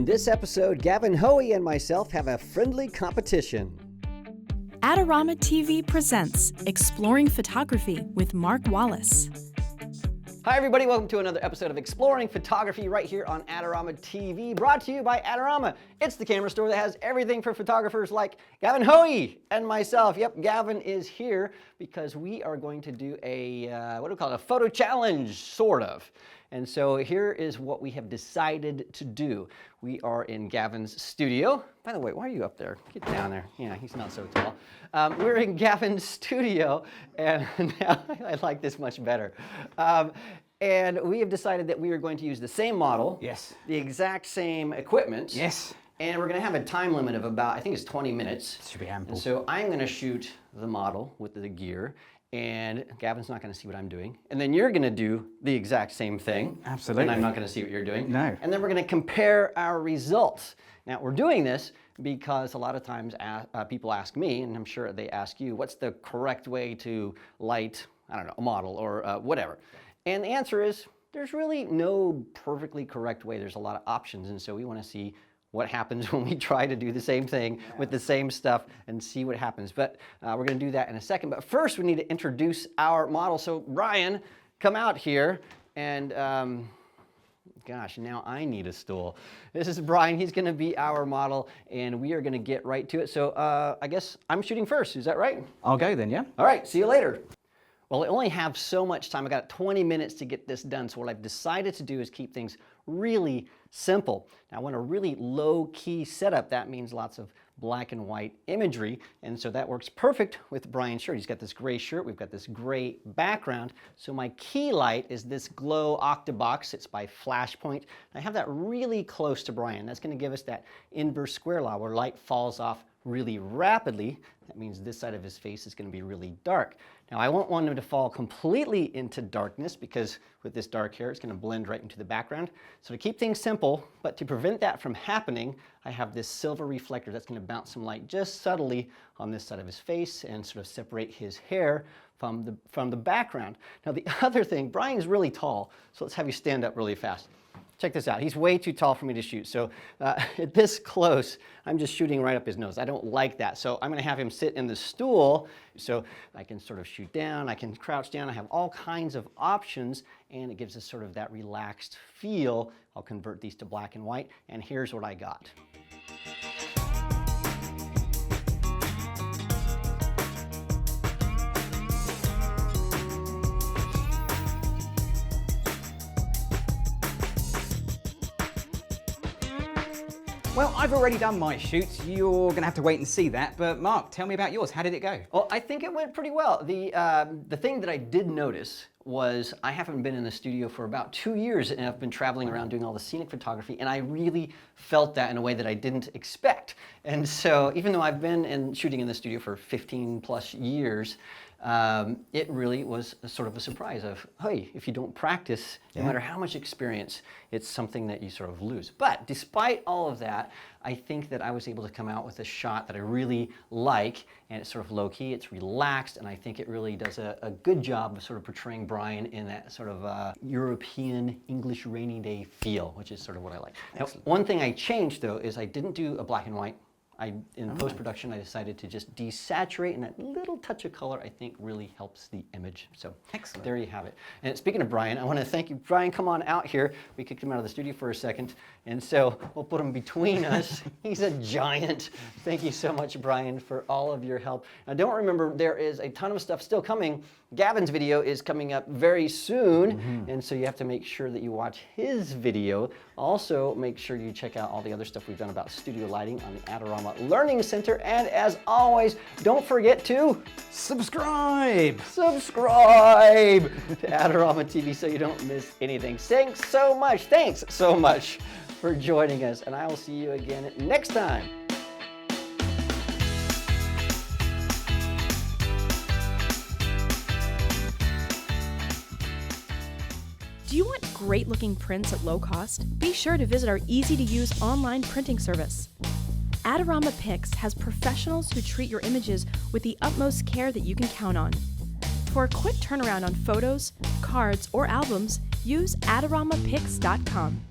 In this episode, Gavin, Hoey, and myself have a friendly competition. Adorama TV presents Exploring Photography with Mark Wallace. Hi everybody, welcome to another episode of Exploring Photography right here on Adorama TV, brought to you by Adorama. It's the camera store that has everything for photographers like Gavin, Hoey, and myself. Yep, Gavin is here because we are going to do a, what do we call it, a photo challenge, sort of. And so here is what we have decided to do. We are in Gavin's studio. By the way, why are you up there? Get down there. Yeah, he's not so tall. We're in Gavin's studio, and now I like this much better. And we have decided that we are going to use the same model. Yes. The exact same equipment. Yes. And we're going to have a time limit of about, I think it's 20 minutes. Should be ample. And so I'm going to shoot the model with the gear, and Gavin's not going to see what I'm doing. And then you're going to do the exact same thing. Absolutely. And I'm not going to see what you're doing. No. And then we're going to compare our results. Now, we're doing this because a lot of times people ask me, and I'm sure they ask you, what's the correct way to light, I don't know, a model or whatever. And the answer is, there's really no perfectly correct way. There's a lot of options, and so we want to see what happens when we try to do the same thing with the same stuff and see what happens. But we're going to do that in a second. But first, we need to introduce our model. So Brian, come out here, and gosh, now I need a stool. This is Brian. He's going to be our model, and we are going to get right to it. So I guess I'm shooting first. Is that right? I'll go then, yeah? All right, see you later. Well, I only have so much time. I got 20 minutes to get this done. So what I've decided to do is keep things really simple. Now, I want a really low-key setup. That means lots of black and white imagery. And so that works perfect with Brian's shirt. He's got this gray shirt. We've got this gray background. So my key light is this glow octabox. It's by Flashpoint. I have that really close to Brian. That's going to give us that inverse square law where light falls off really rapidly. That means this side of his face is going to be really dark. Now, I won't want him to fall completely into darkness because with this dark hair, it's going to blend right into the background. So to keep things simple, but to prevent that from happening, I have this silver reflector that's going to bounce some light just subtly on this side of his face and sort of separate his hair from the background. Now, the other thing, Brian's really tall, so let's have you stand up really fast. Check this out. He's way too tall for me to shoot. So at this close, I'm just shooting right up his nose. I don't like that. So I'm going to have him sit in the stool so I can sort of shoot down. I can crouch down. I have all kinds of options, and it gives us sort of that relaxed feel. I'll convert these to black and white, and here's what I got. Well, I've already done my shoot. You're going to have to wait and see that. But Mark, tell me about yours. How did it go? Well, I think it went pretty well. The thing that I did notice was I haven't been in the studio for about 2 years, and I've been traveling around doing all the scenic photography, and I really felt that in a way that I didn't expect. And so even though I've been shooting in the studio for 15 plus years, it really was a sort of a surprise of, hey, if you don't practice, no matter how much experience, it's something that you sort of lose. But despite all of that, I think that I was able to come out with a shot that I really like, and it's sort of low-key, it's relaxed, and I think it really does a good job of sort of portraying Brian in that sort of European English rainy day feel, which is sort of what I like. Now, one thing I changed, though, is I didn't do a black and white. In post-production, I decided to just desaturate, and that little touch of color, I think, really helps the image. So excellent. There you have it. And speaking of Brian, I want to thank you. Brian, come on out here. We kicked him out of the studio for a second, and so we'll put him between us. He's a giant. Thank you so much, Brian, for all of your help. Now, don't remember, there is a ton of stuff still coming. Gavin's video is coming up very soon, and so you have to make sure that you watch his video. Also, make sure you check out all the other stuff we've done about studio lighting on the Adorama Learning Center. And as always, don't forget to subscribe to Adorama TV so you don't miss anything. Thanks so much for joining us, and I will see you again next time. Do you want great looking prints at low cost? Be sure to visit our easy-to-use online printing service. Adorama Pix has professionals who treat your images with the utmost care that you can count on. For a quick turnaround on photos, cards, or albums, use AdoramaPix.com.